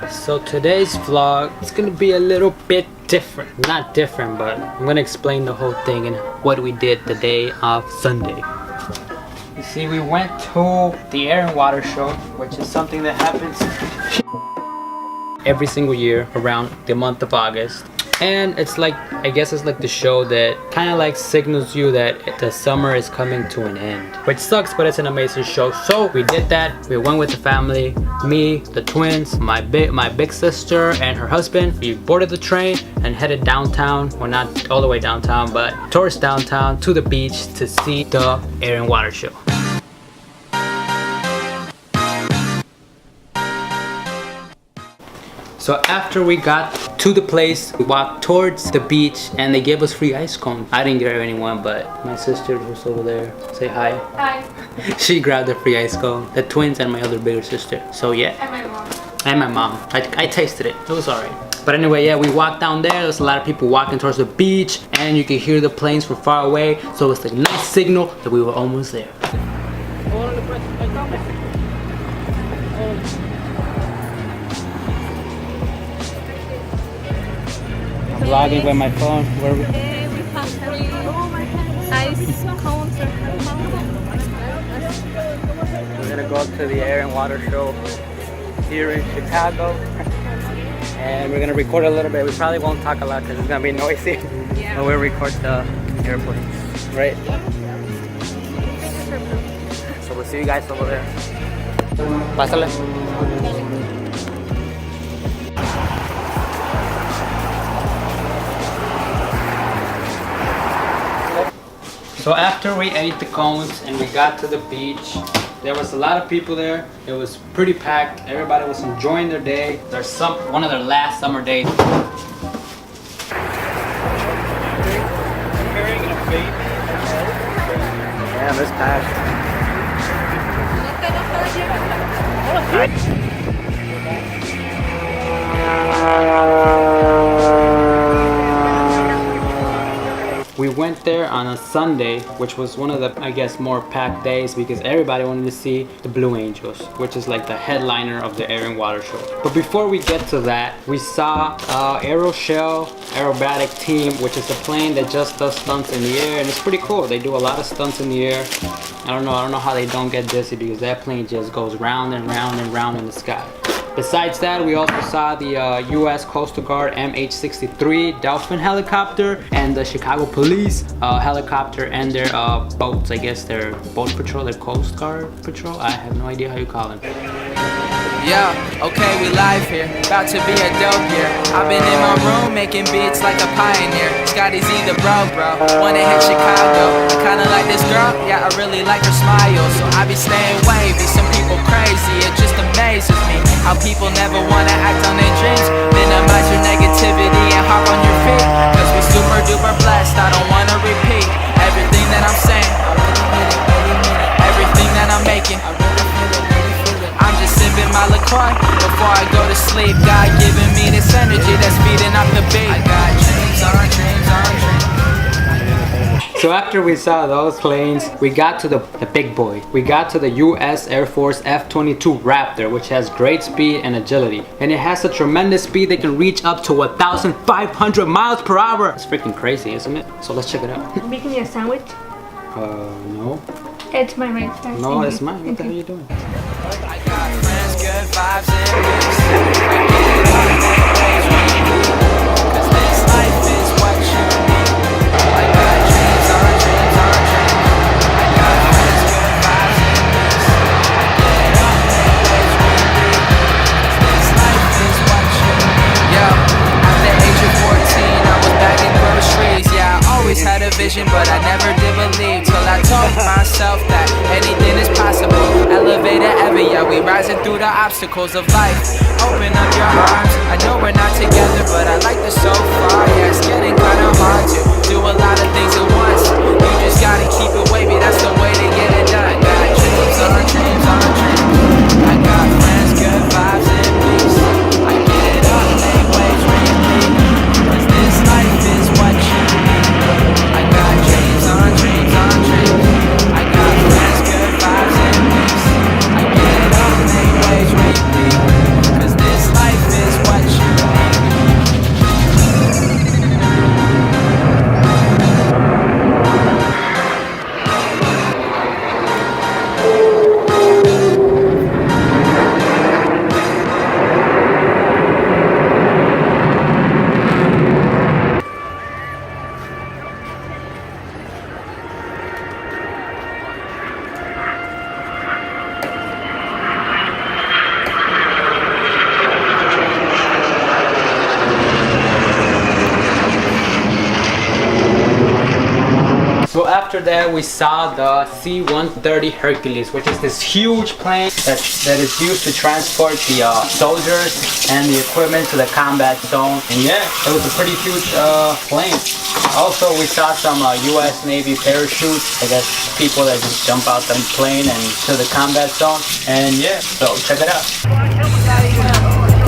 So today's vlog is gonna be a little bit different. Not different, but I'm gonna explain the whole thing and what we did the day of Sunday. You see, we went to the Air and Water Show, which is something that happens every single year around the month of August. And it's like, I guess it's like the show that kind of like signals you that the summer is coming to an end. Which sucks, but it's an amazing show. So we did that. We went with the family, me, the twins, my big sister and her husband. We boarded the train and headed downtown. Well, not all the way downtown, but towards downtown to the beach to see the Air and Water Show. So after we got to the place, we walked towards the beach and they gave us free ice cones. I didn't get anyone, but my sister who's over there, say hi. Hi. She grabbed a free ice cone. The twins and my other bigger sister. So yeah. And my mom. And my mom. I tasted it. It was alright. But anyway, yeah, we walked down there. There's a lot of people walking towards the beach and you could hear the planes from far away. So it's a nice signal that we were almost there. I'm vlogging with my phone. Where we passed through ice cones. We're gonna go up to the Air and Water Show here in Chicago. And we're gonna record a little bit. We probably won't talk a lot because it's gonna be noisy. Yeah. But we'll record the airplanes, right? So we'll see you guys over there. Pásale. So after we ate the cones and we got to the beach, there was a lot of people there. It was pretty packed. Everybody was enjoying their day. There's one of their last summer days. Damn, it's packed. We went there on a Sunday, which was one of the, I guess, more packed days because everybody wanted to see the Blue Angels, which is like the headliner of the Air and Water Show. But before we get to that, we saw Aeroshell Aerobatic Team, which is a plane that just does stunts in the air, and it's pretty cool. They do a lot of stunts in the air. I don't know how they don't get dizzy because that plane just goes round and round and round in the sky. Besides that, we also saw the US Coastal Guard MH-63 Dolphin helicopter and the Chicago Police helicopter and their boats. I guess their boat patrol, their Coast Guard patrol. I have no idea how you call them. Yeah, okay, we live here, about to be a dope year. I've been in my room making beats like a pioneer. Scotty's either bro, wanna hit Chicago. I kinda like this girl, yeah, I really like her smile. So I be staying wavy, some people crazy. It just amazes me how people never wanna act on their dreams. Minimize your negativity and hop on your feet. Cause we super duper blessed, I don't wanna repeat everything that I'm saying. Everything that I'm making. I'm just sipping my LaCroix before I go to sleep. God giving me this energy that's speeding up the beat. I got dreams on dreams on dreams. So after we saw those planes, we got to the big boy. We got to the US Air Force F-22 Raptor, which has great speed and agility. And it has a tremendous speed that can reach up to 1,500 miles per hour. It's freaking crazy, isn't it? So let's check it out. Making me a sandwich? No. It's my right side. No, it's mine. What the hell are you doing? I got friends, good vibes and peace. Cause this life is what you need. I got dreams on dreams on dreams. I got friends, good vibes and peace. I get up and always repeat. Cause this life is what you need. Yo, at the age of 14, I was bagging groceries. Yeah, I always had a vision, but I never did believe. Till I told myself that anything is possible. Elevator ever, yeah, we rising through the obstacles of life. Open up your arms. I know we're not together, but I like this so far. Yeah, it's getting kinda hard to do a lot of things at once. You just gotta keep it wavy, that's the way to get it done. Got dreams on dreams on dreams. So after that, we saw the C-130 Hercules, which is this huge plane that is used to transport the soldiers and the equipment to the combat zone. And yeah, it was a pretty huge plane. Also, we saw some U.S. Navy parachutes. I guess people that just jump out the plane and to the combat zone. And yeah, so check it out.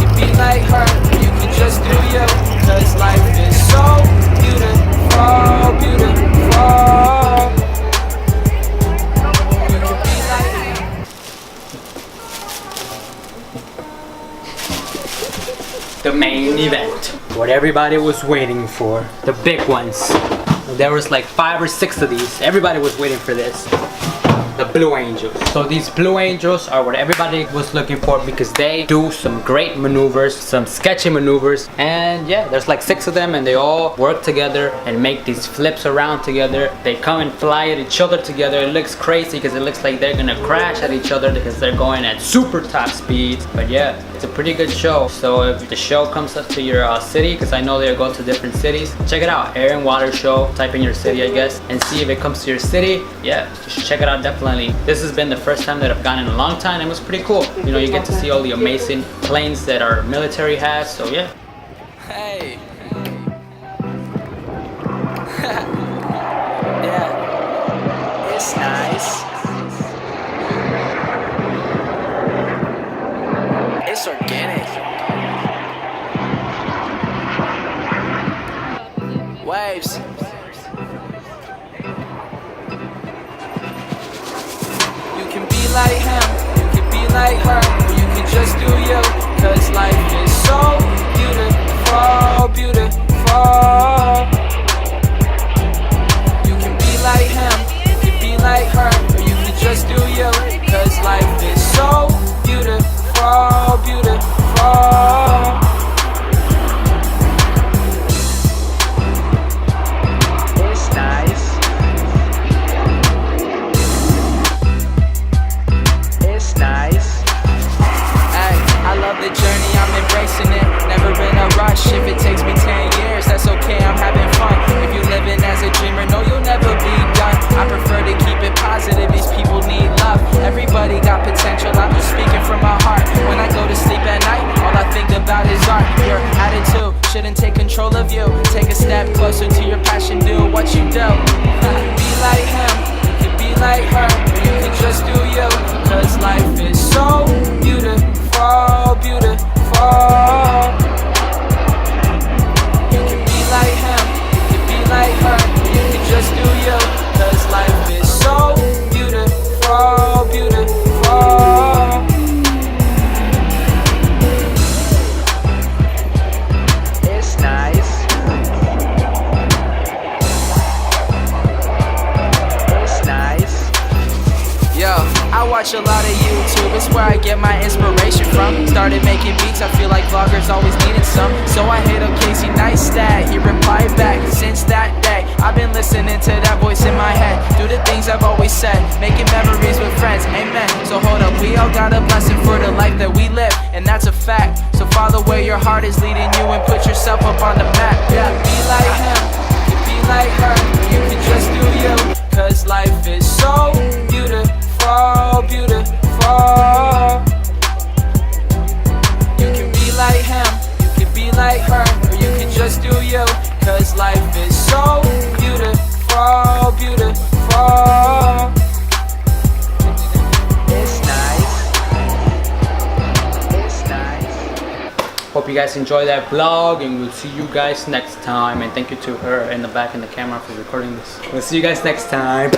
You can be like her, you can just do you, 'cause life is so beautiful, beautiful. You can be like The main event, what everybody was waiting for, the big ones. There was like 5 or 6 of these. Everybody was waiting for this. The Blue Angels. So these Blue Angels are what everybody was looking for because they do some great maneuvers, some sketchy maneuvers, and yeah, there's like 6 of them and they all work together and make these flips around together. They come and fly at each other together. It looks crazy because it looks like they're gonna crash at each other because they're going at super top speeds. But yeah, it's a pretty good show. So if the show comes up to your city, because I know they go to different cities, check it out. Air and Water Show. Type in your city, I guess, and see if it comes to your city. Yeah, just check it out definitely. This has been the first time that I've gone in a long time and it was pretty cool. You know, you get to see all the amazing planes that our military has, so yeah. hey. Yeah, it's nice. It's organic. Waves. You can be like him, you can be like her, or you can just do you, 'cause life is so beautiful, beautiful. You can be like him, you can be like her, or you can just do you, 'cause life is so beautiful, beautiful. It's nice. It's nice. Hey, I love the journey, I'm embracing it. Never in a rush. If it takes me 10 years, that's okay, I'm having fun. If you're living as a dreamer, no, you'll never be done. I prefer to keep it positive, these people need love. Everybody got potential, I'm just speaking from my heart. When I go to sleep at night, all I think about is art. Your attitude shouldn't take control of you. Take a step closer to your passion, do what you do. Be like him, you can be like her, or you can just do you, 'cause life is so beautiful, beautiful. You can be like him, you can be like her, or you can just do you, 'cause life is so beautiful, beautiful. It's nice. It's nice. Yo, I watch a lot of YouTube, it's where I get my inspiration from. Started making beats, I feel like vloggers always needed some. So I hit up Casey Neistat, he replied back. Since that day, I've been listening to that voice in my head. Do the things I've always said, making memories with friends, amen. So hold up, we all got a blessing for the life that we live, and that's a fact. So follow where your heart is leading you and put yourself up on the map. Yeah, be like him, you be like her, you can just do you, 'cause life is so beautiful, beautiful. You can be like him, you can be like her, or you can just do you, 'cause life is so beautiful, beautiful. It's nice. It's nice. Hope you guys enjoyed that vlog and we'll see you guys next time. And thank you to her in the back in the camera for recording this. We'll see you guys next time.